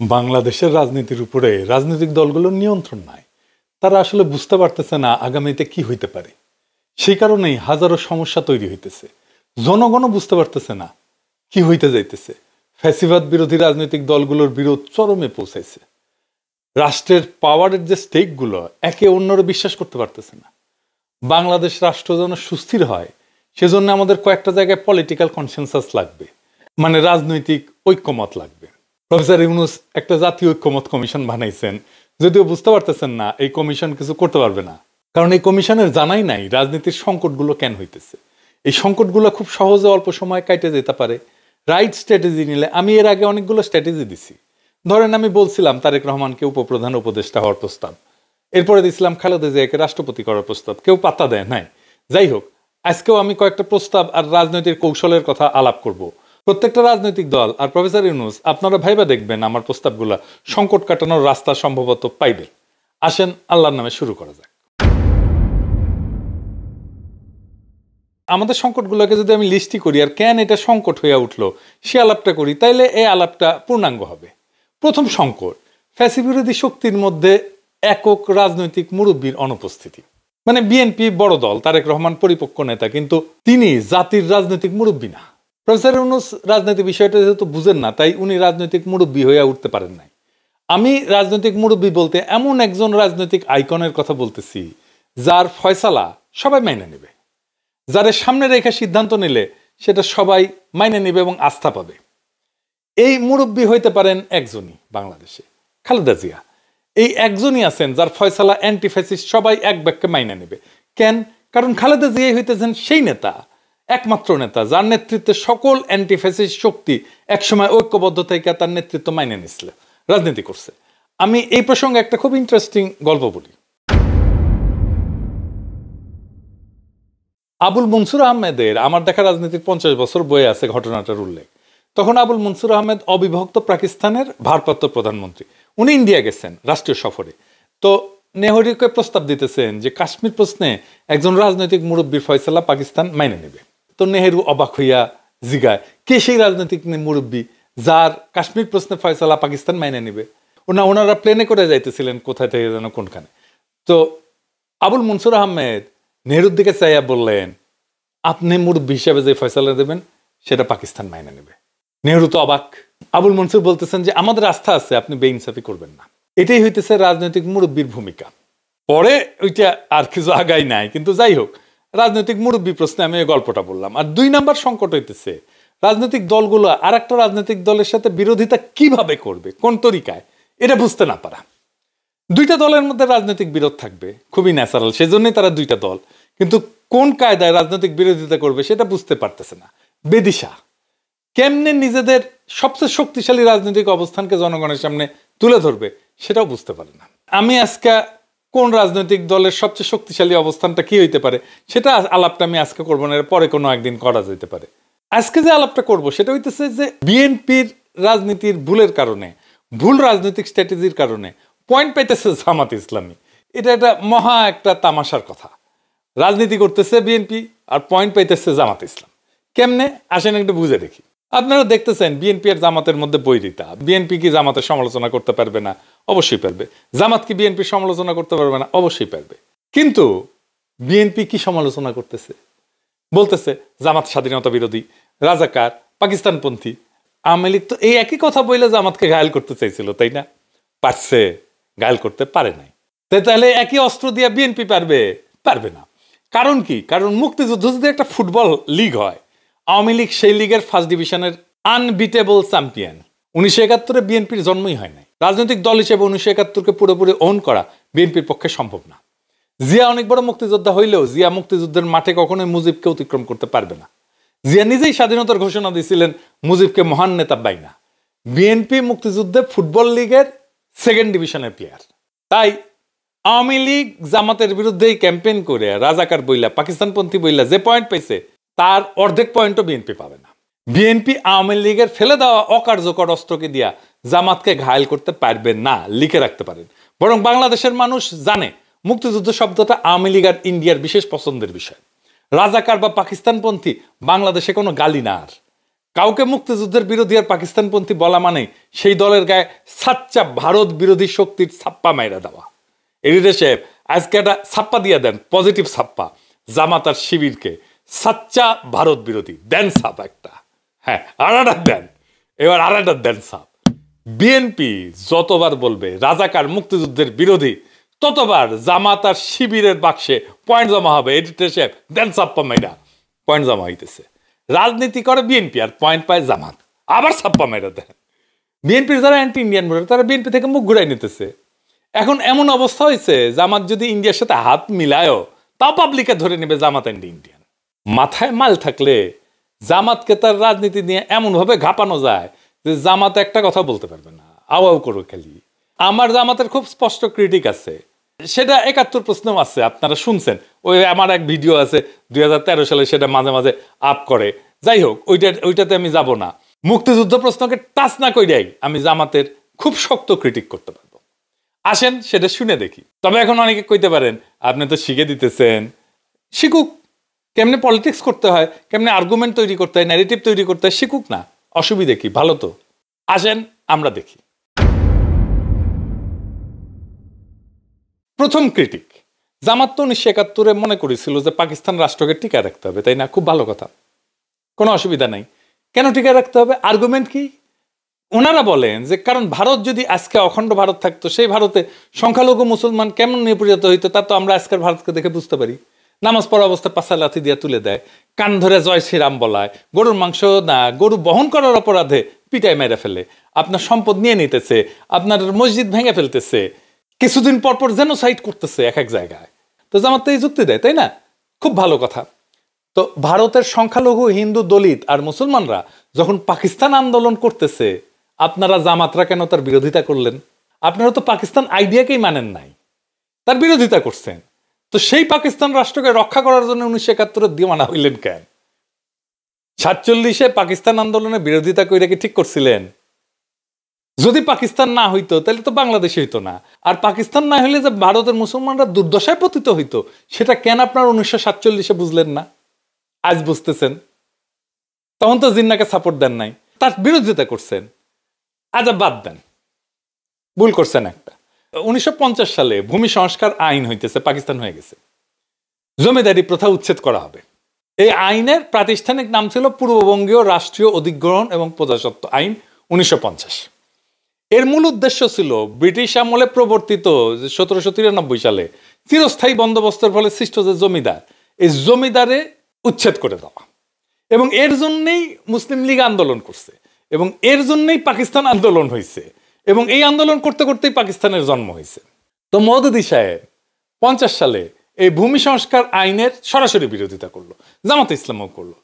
বাংলাদেশের রাজনীতির উপরে রাজনৈতিক দলগুলোর নিয়ন্ত্রণ নাই। তারা আসলে বুঝতে পারতেছে না আগামীতে কি হইতে পারে। সেই কারণেই হাজারো সমস্যা তৈরি হইতেছে। জনগণও বুঝতে পারতেছে না কি হইতে যাইতেছে। ফ্যাসিবাদ বিরোধী রাজনৈতিক দলগুলোর বিরোধ চরমে পৌঁছাইছে। রাষ্ট্রের পাওয়ারের যে স্টেকগুলো একে অন্যরে বিশ্বাস করতে পারতেছে না। বাংলাদেশ রাষ্ট্র যেন সুস্থির হয় সেজন্য আমাদের কয়েকটা জায়গায় পলিটিক্যাল কনসেনসাস লাগবে, মানে রাজনৈতিক ঐক্যমত লাগবে। প্রফেসর ইউনূস একটা জাতীয় ঐক্যমত কমিশন বানাইছেন, যদিও বুঝতে পারতেছেন না এই কমিশন কিছু করতে পারবে না, কারণ এই কমিশনের জানাই নাই রাজনীতির সংকটগুলো কেন হইতেছে। এই সংকটগুলো খুব সহজে অল্প সময় কাটে যেতে পারে রাইট স্ট্র্যাটেজি নিলে। আমি এর আগে অনেকগুলো স্ট্র্যাটেজি দিছি। ধরেন আমি বলছিলাম তারেক রহমানকে উপপ্রধান উপদেষ্টা হওয়ার প্রস্তাব, এরপরে দিছিলাম খালেদা জিয়াকে রাষ্ট্রপতি করার প্রস্তাব, কেউ পাত্তা দেয় নাই। যাই হোক, আজকেও আমি কয়েকটা প্রস্তাব আর রাজনৈতিক কৌশলের কথা আলাপ করব। প্রত্যেকটা রাজনৈতিক দল আর প্রফেসর ইউনূস আপনারা ভাইবা দেখবেন আমার প্রস্তাবগুলা সংকট কাটানোর রাস্তা সম্ভবত পাইবেন। আসেন আল্লাহর নামে শুরু করা যাক। আমাদের সংকটগুলোকে যদি আমি লিস্টি করি আর কেন এটা সংকট হয়ে উঠলো সে আলাপটা করি, তাইলে এই আলাপটা পূর্ণাঙ্গ হবে। প্রথম সংকট, ফ্যাসিবিরোধী শক্তির মধ্যে একক রাজনৈতিক মুরব্বীর অনুপস্থিতি। মানে বিএনপি বড় দল, তারেক রহমান পরিপক্ক নেতা, কিন্তু তিনি জাতির রাজনৈতিক মুরব্বী না। প্রফেসর ইউনূস রাজনৈতিক বিষয়টা যেহেতু বুঝেন না, তাই উনি রাজনৈতিক মুরব্বী হয়ে উঠতে পারেন নাই। আমি রাজনৈতিক মুরব্বী বলতে এমন একজন রাজনৈতিক আইকনের কথা বলতেছি যার ফয়সালা সবাই মাইনে নেবে, যার সামনে রেখে সিদ্ধান্ত নিলে সেটা সবাই মাইনে নেবে এবং আস্থা পাবে। এই মুরব্বী হইতে পারেন একজনই বাংলাদেশে, খালেদা জিয়া। এই একজনই আছেন যার ফয়সালা অ্যান্টিফ্যাসিস্ট সবাই এক বাক্যে মাইনে নেবে। কেন? কারণ খালেদা জিয়াই হইতেছেন সেই নেতা, একমাত্র নেতা যার নেতৃত্বে সকল অ্যান্টিফ্যাসিস্ট শক্তি একসময় ঐক্যবদ্ধ থেকে তার নেতৃত্ব মাইনে নিছিল, রাজনীতি করছে। আমি এই প্রসঙ্গে একটা খুব ইন্টারেস্টিং গল্প বলি। আবুল মনসুর আহমেদের আমার দেখা রাজনীতির 50 বছর বয়ে আছে ঘটনাটার উল্লেখ। তখন আবুল মনসুর আহমেদ অবিভক্ত পাকিস্তানের ভারপ্রাপ্ত প্রধানমন্ত্রী। উনি ইন্ডিয়া গেছেন রাষ্ট্রীয় সফরে। তো নেহরুকে প্রস্তাব দিতেছেন যে কাশ্মীর প্রশ্নে একজন রাজনৈতিক মুরব্বীর ফয়সালা পাকিস্তান মাইনে নেবে। তো নেহেরু অবাক হইয়া জিগায়, কে সেই রাজনৈতিক মুরব্বী যার কাশ্মীর প্রশ্নে ফয়সালা পাকিস্তান মাইনে নেবে? ওনারা প্লেনে করে যাইতেছিলেন কোথায় থেকে যেন কোনখানে। তো আবুল মনসুর আহমেদ নেহরুর দিকে চাইয়া বললেন, আপনি মুরব্বী হিসাবে যে ফয়সালা দেবেন সেটা পাকিস্তান মাইনে নেবে। নেহরু তো অবাক। আবুল মনসুর বলতেছেন যে আমাদের আস্থা আছে, আপনি বেইনসাফি করবেন না। এটাই হইতেছে রাজনৈতিক মুরব্বীর ভূমিকা। পরে ওইটা আর কিছু আগাই নাই, কিন্তু যাই হোক, রাজনৈতিক মুরব্বী প্রশ্নে আমি এই গল্পটা বললাম। আর 2 নাম্বার সংকট হইতেছে রাজনৈতিক দলগুলো আর একটা রাজনৈতিক দলের সাথে বিরোধিতা কিভাবে করবে, কোন তরিকায়, এটা বুঝতে না পারা। 2টা দলের মধ্যে রাজনৈতিক বিরোধ থাকবে, খুবই ন্যাচারাল, সেজন্যই তারা 2টা দল, কিন্তু কোন কায়দায় রাজনৈতিক বিরোধিতা করবে সেটা বুঝতে পারতেছে না। বেদিশা। কেমনে নিজেদের সবচেয়ে শক্তিশালী রাজনৈতিক অবস্থানকে জনগণের সামনে তুলে ধরবে সেটাও বুঝতে পারে না। আমি আজকে কোন রাজনৈতিক দলের সবচেয়ে শক্তিশালী অবস্থানটা কি হইতে পারে সেটা আলাপটা আমি আজকে করবো না, পরে কোনো একদিন করা যেতে পারে। আজকে যে আলাপটা করব সেটা হইতেছে যে বিএনপির রাজনীতির ভুলের কারণে, ভুল রাজনৈতিক স্ট্র্যাটেজির কারণে পয়েন্ট পাইতেছে জামাত ইসলামী। এটা একটা মহা একটা তামাশার কথা। রাজনীতি করতেছে বিএনপি আর পয়েন্ট পাইতেছে জামাত ইসলাম। কেমনে আসেন একটু বুঝে দেখি। আপনারা দেখতেছেন বিএনপি আর জামাতের মধ্যে বৈরিতা। বিএনপি কি জামাতের সমালোচনা করতে পারবে না? অবশ্যই পারবে। জামাত কি বিএনপির সমালোচনা করতে পারবে না? অবশ্যই পারবে। কিন্তু বিএনপি কি সমালোচনা করতেছে? বলতেছে জামাত স্বাধীনতা বিরোধী, রাজাকার, পাকিস্তানপন্থী। আওয়ামী লীগ তো এই একই কথা বলে জামাতকে ঘায়েল করতে চাইছিল, তাই না? পারছে? ঘায়েল করতে পারে নাই। তাহলে একই অস্ত্র দিয়ে বিএনপি পারবে? পারবে না। কারণ কি? কারণ মুক্তিযুদ্ধ যদি একটা ফুটবল লিগ হয়, আওয়ামী লীগ সেই লিগের ফার্স্ট ডিভিশনের আনবিটেবল চ্যাম্পিয়ন। 1971-এ বিএনপির জন্মই হয় নাই। রাজনৈতিক দল হিসেবে 1971-কে পুরোপুরি ওন করা বিএনপির পক্ষে সম্ভব না। জিয়া অনেক বড় মুক্তিযোদ্ধা হইলেও জিয়া মুক্তিযুদ্ধের মাঠে কখনোই মুজিবকে অতিক্রম করতে পারবে না। জিয়া নিজেই স্বাধীনতার ঘোষণা দিয়েছিলেন মুজিবকে মহান নেতা বাইনা। বিএনপি মুক্তিযুদ্ধে ফুটবল লিগের 2nd ডিভিশনের প্লেয়ার। তাই আওয়ামী লীগ জামাতের বিরুদ্ধেই ক্যাম্পেইন করে রাজাকার বইলা, পাকিস্তানপন্থী বইলা যে পয়েন্ট পাইছে তার অর্ধেক পয়েন্টও বিএনপি পাবে না। বিএনপি আওয়ামী লীগের ফেলে দেওয়া অকার্যকর অস্ত্রকে দিয়া জামাতকে ঘায়েল করতে পারবে না, লিখে রাখতে পারেন। বরং বাংলাদেশের মানুষ জানে মুক্তিযুদ্ধ শব্দটা আওয়ামী লীগ আর ইন্ডিয়ার বিশেষ পছন্দের বিষয়। রাজাকার বা পাকিস্তানপন্থী বাংলাদেশে কোনো গালি না। আর কাউকে মুক্তিযুদ্ধের বিরোধী আর পাকিস্তানপন্থী বলা মানে সেই দলের গায়ে সাচ্চা ভারত বিরোধী শক্তির ছাপ্পা মাইরা দেওয়া। এডিটর সাহেব আজকে একটা ছাপ্পা দিয়ে দেন, পজিটিভ ছাপ্পা, জামাত আর শিবিরকে সাচ্চা ভারত বিরোধী দেন ছাপ একটা। হ্যাঁ, আড়াটা দেন, এবার আড়াটা দেন ছাপ। বিএনপি যতবার বলবে রাজাকার মুক্তিযুদ্ধের বিরোধী, ততবার জামাত আর শিবিরের বাক্সে পয়েন্ট জমা হবে। এডিটর সাহেব দেন ছাপ্পা মাইরা, পয়েন্ট জমা হইতেছে। রাজনীতি করে বিএনপি আর পয়েন্ট পায় জামাত, আবার ছাপ্পা মেরে দেন। বিএনপির যারা অ্যান্টি ইন্ডিয়ান ভোটার তারা বিএনপি থেকে মুখ ঘুরাই নিতেছে। এখন এমন অবস্থা হয়েছে জামাত যদি ইন্ডিয়ার সাথে হাত মিলায়ও তাও পাবলিকে ধরে নেবে জামাত অ্যান্টি ইন্ডিয়ান। মাথায় মাল থাকলে জামাতকে তার রাজনীতি নিয়ে এমনভাবে ঘাপানো যায় যে জামাত একটা কথা বলতে পারবে না, আওয়াও করো খালি। আমার জামাতের খুব স্পষ্ট ক্রিটিক আছে, সেটা ৭১ প্রশ্নও আছে, আপনারা শুনছেন। ওই আমার এক ভিডিও আছে ২০১৩ সালে, সেটা মাঝে মাঝে আপ করে। যাই হোক, ওইটাতে আমি যাব না। মুক্তিযুদ্ধ প্রশ্নকে টাচ না কইরাই আমি জামাতের খুব শক্ত ক্রিটিক করতে পারবো। আসেন সেটা শুনে দেখি। তবে এখন অনেকে কইতে পারেন আপনি তো শিখে দিতেছেন, শিখুক, কেমনে পলিটিক্স করতে হয়, কেমনে আর্গুমেন্ট তৈরি করতে হয়, ন্যারেটিভ তৈরি করতে হয়, শিখুক না, অসুবিধে কি, ভালো তো। আসেন আমরা দেখি। প্রথম ক্রিটিক, জামাত তো ১৯৭১ মনে করেছিল যে পাকিস্তান রাষ্ট্রকে টিকায় রাখতে হবে, তাই না? খুব ভালো কথা, কোনো অসুবিধা নাই। কেন টিকায় রাখতে হবে? আর্গুমেন্ট কি? ওনারা বলেন যে কারণ ভারত যদি আজকে অখণ্ড ভারত থাকতো, সেই ভারতে সংখ্যালঘু মুসলমান কেমন নিপীড়িত হইতো তা তো আমরা আজকের ভারতকে দেখে বুঝতে পারি। নামাজ পড়া অবস্থায় পাশা লাথি দিয়ে তুলে দেয়, কান ধরে জয় শ্রীরাম বলায়, গরুর মাংস না গরু বহন করার অপরাধে পিটায় মেরে ফেলে, আপনার সম্পদ নিয়ে নিতেছে, আপনার মসজিদ ভেঙে ফেলতেছে, কিছুদিন পর পর জেনোসাইড করতেছে এক এক জায়গায়। তো জামাত তো এই যুক্তি দেয়, তাই না? খুব ভালো কথা। তো ভারতের সংখ্যালঘু হিন্দু, দলিত আর মুসলমানরা যখন পাকিস্তান আন্দোলন করতেছে, আপনারা জামাতরা কেন তার বিরোধিতা করলেন? আপনারা তো পাকিস্তান আইডিয়াকেই মানেন নাই, তার বিরোধিতা করছেন। তো সেই পাকিস্তান রাষ্ট্রকে রক্ষা করার জন্য ১৯৭১ দিওয়ানা হইলেন কেন? ৪৭-এ পাকিস্তান আন্দোলনের বিরোধিতা কইরা কি ঠিক করছিলেন? যদি পাকিস্তান না হইতো তাহলে তো বাংলাদেশ হইতো না। আর পাকিস্তান না হইলে যে ভারতের মুসলমানরা দুর্দশায় পতিত হইতো, সেটা কেন আপনার ১৯৪৭-এ বুঝলেন না? আজ বুঝতেছেন। তখন তো জিন্নাকে সাপোর্ট দেন নাই, তার বিরোধিতা করছেন। আচ্ছা বাদ দেন, ভুল করছেন একটা। ১৯৫০ সালে ভূমি সংস্কার আইন হইতেছে, পাকিস্তান হয়ে গেছে, জমিদারি প্রথা উচ্ছেদ করা হবে। এই আইনের প্রাতিষ্ঠানিক নাম ছিল পূর্ববঙ্গীয় রাষ্ট্রীয় অধিগ্রহণ এবং প্রজাস্বত্ব আইন ১৯৫০। এর মূল উদ্দেশ্য ছিল ব্রিটিশ আমলে প্রবর্তিত ১৭৯৩ সালে চিরস্থায়ী বন্দোবস্তের ফলে সৃষ্ট যে জমিদার, এই জমিদারে উচ্ছেদ করে দেওয়া। এবং এর জন্যই মুসলিম লীগ আন্দোলন করছে, এবং এর জন্যই পাকিস্তান আন্দোলন হয়েছে, এবং এই আন্দোলন করতে করতেই পাকিস্তানের জন্ম হয়েছে। তো মওদুদী সাহেব ৫০ সালে এই ভূমি সংস্কার আইনের সরাসরি বিরোধিতা করলো, জামাত ইসলামও করলো।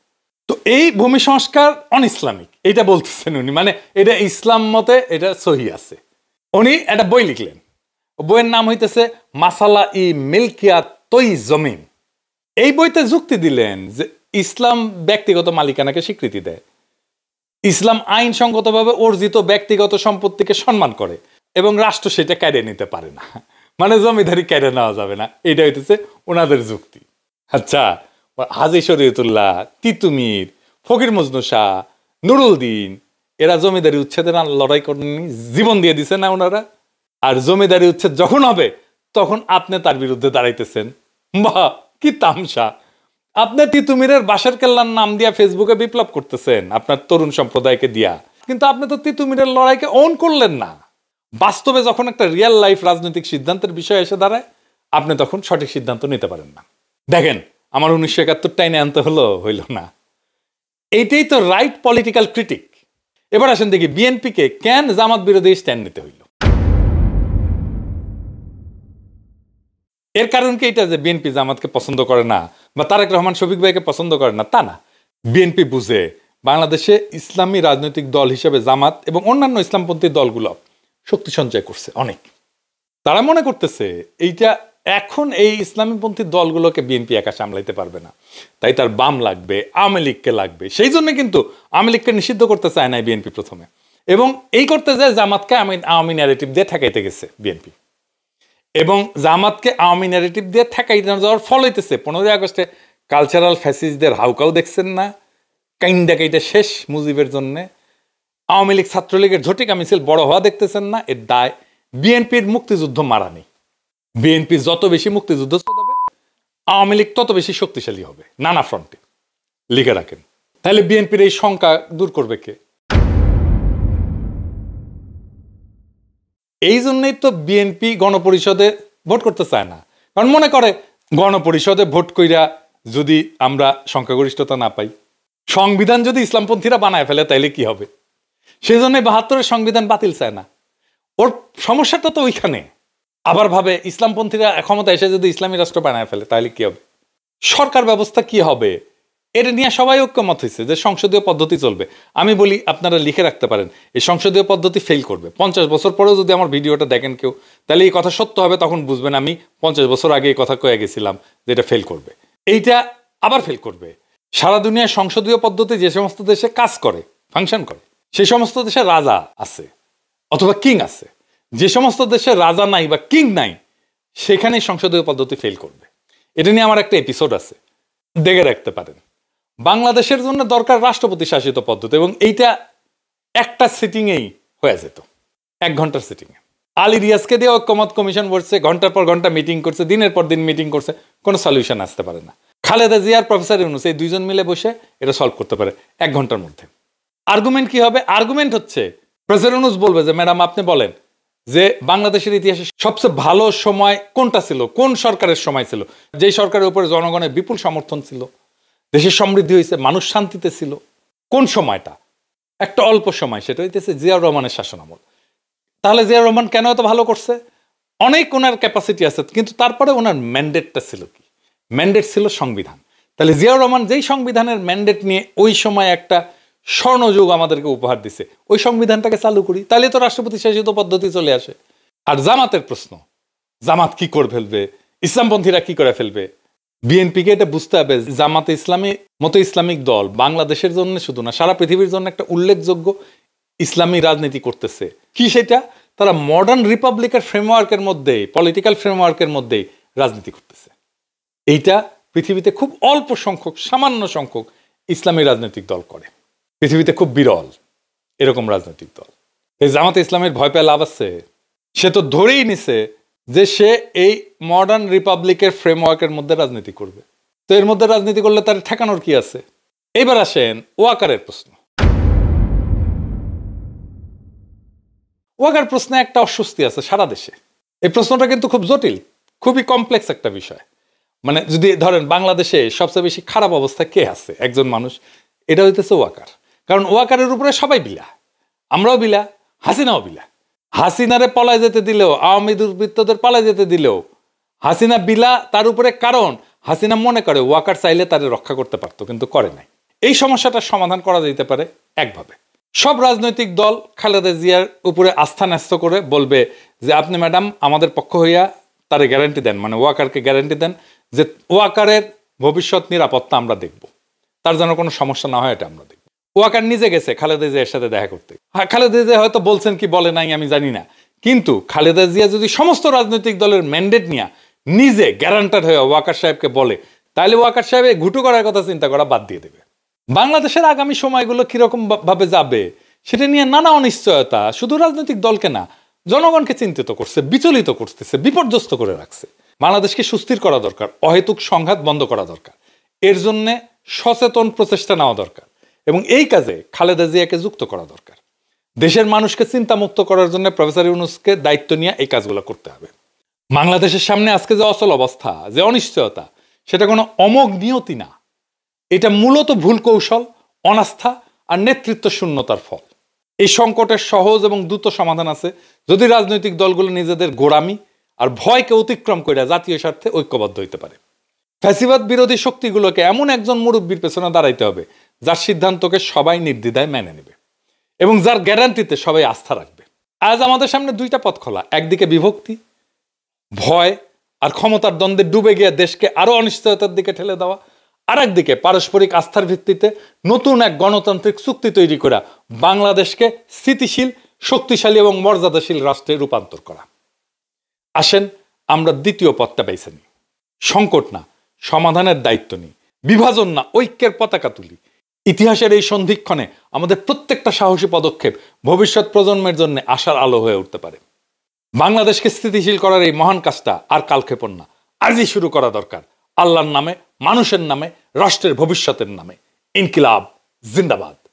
তো এই ভূমি সংস্কার অন ইসলামিক এটা বলতেছেন উনি, মানে এটা ইসলাম মতে এটা সহি আছে। উনি একটা বই লিখলেন, বইয়ের নাম হইতেছে মাসালা ই মিল্কিয়াত তৈ জমিন। এই বইতে যুক্তি দিলেন যে ইসলাম ব্যক্তিগত মালিকানাকে স্বীকৃতি দেয়, ইসলাম আইনসঙ্গতভাবে অর্জিত ব্যক্তিগত সম্পত্তিকে সম্মান করে, এবং রাষ্ট্র সেটা কেড়ে নিতে পারে না, মানে জমিদারি কেড়ে নেওয়া যাবে না। এটা হইতেছে ওনাদের যুক্তি। আচ্ছা, হাজী শরীয়তুল্লাহ, তিতুমির, ফকির মজনু শাহ, নুরুল দিন, এরা জমিদারি উচ্ছেদের লড়াই করেননি, জীবন দিয়ে দিছে না ওনারা? আর জমিদারি উচ্ছেদ যখন হবে তখন আপনি তার বিরুদ্ধে দাঁড়াইতেছেন। বাহ, কি তামসা! আপনি তিতুমিরের বাঁশের কেল্লার নাম দিয়া ফেসবুকে বিপ্লব করতেছেন আপনার তরুণ সম্প্রদায়কে দিয়া, কিন্তু আপনি তো তিতুমিরের লড়াইকে অন করলেন না। বাস্তবে যখন একটা রিয়েল লাইফ রাজনৈতিক সিদ্ধান্তের বিষয় এসে দাঁড়ায়, আপনি তখন সঠিক সিদ্ধান্ত নিতে পারেন না। দেখেন, আমার ১৯৭১ টাইনে আনতে হইল না। এইটাই তো রাইট পলিটিক্যাল ক্রিটিক। এবার আসেন দেখি বিএনপিকে কেন জামাত বিরোধী স্ট্যান্ড নিতে হইল। এর কারণ কি এটা যে বিএনপি জামাতকে পছন্দ করে না বা তারেক রহমান শফিক ভাইকে পছন্দ করে না, তা না। বিএনপি বুঝে বাংলাদেশে ইসলামী রাজনৈতিক দল হিসেবে জামাত এবং অন্যান্য ইসলামপন্থী দলগুলো শক্তি সঞ্চয় করছে অনেক। তারা মনে করতেছে এইটা এখন এই ইসলামীপন্থী দলগুলোকে বিএনপি একা সামলাইতে পারবে না, তাই তার বাম লাগবে, আওয়ামী লীগকে লাগবে। সেই জন্য কিন্তু আওয়ামী লীগকে নিষিদ্ধ করতে চায় না বিএনপি প্রথমে, এবং এই করতে যায় জামাতকে আওয়ামী ন্যারেটিভ দিয়ে ঠেকাইতে গেছে বিএনপি, এবং জামাতকে আওয়ামী ন্যারেটিভ দিয়ে ঠেকাইতে যাওয়ার ফল হইতেছে 15ই আগস্টে কালচারাল ফ্যাসিস্টদের হাউকাও দেখছেন না, কাইন্দা কাইটা শেষ মুজিবের জন্যে। আওয়ামী লীগ ছাত্রলীগের ঝটিকা মিছিল বড় হওয়া দেখতেছেন না, এর দায় বিএনপির মুক্তিযুদ্ধ মারানি। বিএনপি যত বেশি মুক্তিযুদ্ধ চালাবে, আওয়ামী লীগ তত বেশি শক্তিশালী হবে নানা ফ্রন্টে। লিখে রাখেন। তাহলে বিএনপির এই শঙ্কা দূর করবে কে? এই জন্যই তো বিএনপি গণপরিষদে ভোট করতে চায় না, কারণ মনে করে গণপরিষদে ভোট কইরা যদি আমরা সংখ্যাগরিষ্ঠতা না পাই, সংবিধান যদি ইসলামপন্থীরা বানায় ফেলে তাইলে কি হবে। সেই জন্য ৭২-এর সংবিধান বাতিল চায় না। ওর সমস্যাটা তো ওইখানে। আবার ভাবে ইসলামপন্থীরা ক্ষমতা এসে যদি ইসলামী রাষ্ট্র বানায় ফেলে তাহলে কি হবে, সরকার ব্যবস্থা কি হবে। এটা নিয়ে সবাই ঐক্যমত হয়েছে যে সংসদীয় পদ্ধতি চলবে। আমি বলি আপনারা লিখে রাখতে পারেন, এই সংসদীয় পদ্ধতি ফেল করবে। ৫০ বছর পরেও যদি আমার ভিডিওটা দেখেন কেউ, তাহলে এই কথা সত্য হবে, তখন বুঝবেন আমি ৫০ বছর আগে এই কথা কয়ে গেছিলাম যে এটা ফেল করবে। এইটা আবার ফেল করবে। সারা দুনিয়ায় সংসদীয় পদ্ধতি যে সমস্ত দেশে কাজ করে, ফাংশন করে, সেই সমস্ত দেশে রাজা আছে অথবা কিং আছে। যে সমস্ত দেশে রাজা নাই বা কিং নাই, সেখানে সংসদীয় পদ্ধতি ফেল করবে। এটা নিয়ে আমার একটা এপিসোড আছে, দেখে রাখতে পারেন। বাংলাদেশের জন্য দরকার রাষ্ট্রপতি শাসিত পদ্ধতি, এবং এইটা একটা সিটিংয়েই হয়ে যেত, ১ ঘন্টার সিটিংয়ে। আলী রিয়াজকে দিয়ে ঐক্যমত কমিশন বসছে, ঘন্টার পর ঘন্টা মিটিং করছে, দিনের পর দিন মিটিং করছে, কোনো সলিউশন আসতে পারে না। খালেদা জিয়ার প্রফেসর ইউনূস, এই দুইজন মিলে বসে এটা সলভ করতে পারে ১ ঘন্টার মধ্যে। আর্গুমেন্ট কি হবে? আর্গুমেন্ট হচ্ছে প্রফেসর ইউনূস বলবে যে ম্যাডাম আপনি বলেন যে বাংলাদেশের ইতিহাসে সবচেয়ে ভালো সময় কোনটা ছিল, কোন সরকারের সময় ছিল, যেই সরকারের উপরে জনগণের বিপুল সমর্থন ছিল, দেশের সমৃদ্ধি হয়েছে, মানুষ শান্তিতে ছিল। কোন সময়টা? একটা অল্প সময়, সেটা হইতেছে জিয়াউর রহমানের শাসনামল। তাহলে জিয়াউর রহমান কেন এত ভালো করছে? অনেক ওনার ক্যাপাসিটি আছে, কিন্তু তারপরে ওনার ম্যান্ডেটটা ছিল কি? ম্যান্ডেট ছিল সংবিধান। তাহলে জিয়াউর রহমান যেই সংবিধানের ম্যান্ডেট নিয়ে ওই সময় একটা স্বর্ণযুগ আমাদেরকে উপহার দিছে, ওই সংবিধানটাকে চালু করি, তাহলে তো রাষ্ট্রপতি শাসিত পদ্ধতি চলে আসে। আর জামাতের প্রশ্ন, জামাত কি করে ফেলবে, ইসলামপন্থীরা কি করে ফেলবে? বিএনপিকে এটা বুঝতে হবে, জামাতে ইসলামী মতো ইসলামিক দল বাংলাদেশের জন্য শুধু না, সারা পৃথিবীর জন্য একটা উল্লেখযোগ্য ইসলামী রাজনীতি করতেছে। কি সেটা? তারা মডার্ন রিপাবলিকের ফ্রেমওয়ার্কের মধ্যেই, পলিটিক্যাল ফ্রেমওয়ার্কের মধ্যেই রাজনীতি করতেছে। এইটা পৃথিবীতে খুব অল্প সংখ্যক, সামান্য সংখ্যক ইসলামী রাজনৈতিক দল করে। পৃথিবীতে খুব বিরল এরকম রাজনৈতিক দল। এই জামাতে ইসলামের ভয় পেয়ে লাভ আছে? সে তো ধরেই নিছে যে সে এই মডার্ন রিপাবলিকের ফ্রেমওয়ার্কের মধ্যে রাজনীতি করবে। তো এর মধ্যে রাজনীতি করলে তার ঠেকানোর কি আছে? এবার আসেন ওয়াকারের প্রশ্ন। ওয়াকার প্রশ্নে একটা অস্বস্তি আছে সারা দেশে। এই প্রশ্নটা কিন্তু খুব জটিল, খুবই কমপ্লেক্স একটা বিষয়। মানে যদি ধরেন বাংলাদেশে সবচেয়ে বেশি খারাপ অবস্থায় কে আছে, একজন মানুষ, এটা হইতেছে ওয়াকার। কারণ ওয়াকারের উপরে সবাই বিলা, আমরাও বিলা, হাসিনাও বিলা। হাসিনারে পলায় যেতে দিলেও, আওয়ামী দুর্বৃত্তদের পালায় যেতে দিলেও হাসিনা বিলা তার উপরে, কারণ হাসিনা মনে করে ওয়াকার চাইলে তারে রক্ষা করতে পারতো, কিন্তু করে নাই। এই সমস্যাটার সমাধান করা যেতে পারে একভাবে। সব রাজনৈতিক দল খালেদা জিয়ার উপরে আস্থা ন্যস্ত করে বলবে যে আপনি ম্যাডাম আমাদের পক্ষ হইয়া তারে গ্যারান্টি দেন, মানে ওয়াকারকে গ্যারান্টি দেন যে ওয়াকারের ভবিষ্যৎ নিরাপত্তা আমরা দেখব, তার যেন কোনো সমস্যা না হয় এটা আমরা দেখব। ওয়াকার নিজে গেছে খালেদা জিয়ার সাথে দেখা করতে। হ্যাঁ, খালেদা জিয়া হয়তো বলছেন কি বলে নাই আমি জানি না, কিন্তু খালেদা জিয়া যদি সমস্ত রাজনৈতিক দলের ম্যান্ডেট নিয়ে নিজে গ্যারান্টার হয়ে ওয়াকার সাহেবকে বলে, তাহলে ওয়াকার সাহেব ঘুটু করার কথা চিন্তা করা বাদ দিয়ে দেবে। বাংলাদেশের আগামী সময়গুলো কিরকম ভাবে যাবে সেটা নিয়ে নানা অনিশ্চয়তা শুধু রাজনৈতিক দলকে না, জনগণকে চিন্তিত করছে, বিচলিত করতেছে, বিপর্যস্ত করে রাখছে। বাংলাদেশকে সুস্থির করা দরকার, অহেতুক সংঘাত বন্ধ করা দরকার, এর জন্যে সচেতন প্রচেষ্টা নেওয়া দরকার, এবং এই কাজে খালেদা জিয়াকে যুক্ত করা দরকার। দেশের মানুষকে চিন্তামুক্ত করার জন্য প্রফেসর ইউনূসকে দায়িত্ব নিয়ে এই কাজগুলো করতে হবে। বাংলাদেশের সামনে আজকে যে অচল অবস্থা, যে অনিশ্চয়তা, সেটা কোনো অমোঘ নিয়তি না, এটা মূলত ভুল কৌশল, অনাস্থা আর নেতৃত্ব শূন্যতার ফল। এই সংকটের সহজ এবং দ্রুত সমাধান আছে যদি রাজনৈতিক দলগুলো নিজেদের গোড়ামি আর ভয়কে অতিক্রম করে জাতীয় স্বার্থে ঐক্যবদ্ধ হইতে পারে। ফ্যাসিবাদ বিরোধী শক্তিগুলোকে এমন একজন মুরব্বীর পেছনে দাঁড়াইতে হবে যার সিদ্ধান্তকে সবাই নির্দ্বিধায় মেনে নেবে এবং যার গ্যারান্টিতে সবাই আস্থা রাখবে। আজ আমাদের সামনে দুইটা পথ খোলা, একদিকে বিভক্তি, ভয় আর ক্ষমতার দ্বন্দ্বে ডুবে গিয়ে দেশকে আরো অনিশ্চয়তার দিকে ঠেলে দেওয়া, আর একদিকে পারস্পরিক আস্থার ভিত্তিতে নতুন এক গণতান্ত্রিক চুক্তি তৈরি করা বাংলাদেশকে স্থিতিশীল, শক্তিশালী এবং মর্যাদাশীল রাষ্ট্রে রূপান্তর করা। আসেন আমরা দ্বিতীয় পথটা বেছে নিই। সংকট না, সমাধানের দায়িত্ব নিই, বিভাজন না, ঐক্যের পতাকা তুলি। ইতিহাসের এই সন্ধিক্ষণে আমাদের প্রত্যেকটা সাহসী পদক্ষেপ ভবিষ্যৎ প্রজন্মের জন্য আশার আলো হয়ে উঠতে পারে। বাংলাদেশকে স্থিতিশীল করার এই মহান কাজটা আর কালক্ষেপণ না, আজই শুরু করা দরকার। আল্লাহর নামে, মানুষের নামে, রাষ্ট্রের ভবিষ্যতের নামে। ইনকিলাব জিন্দাবাদ।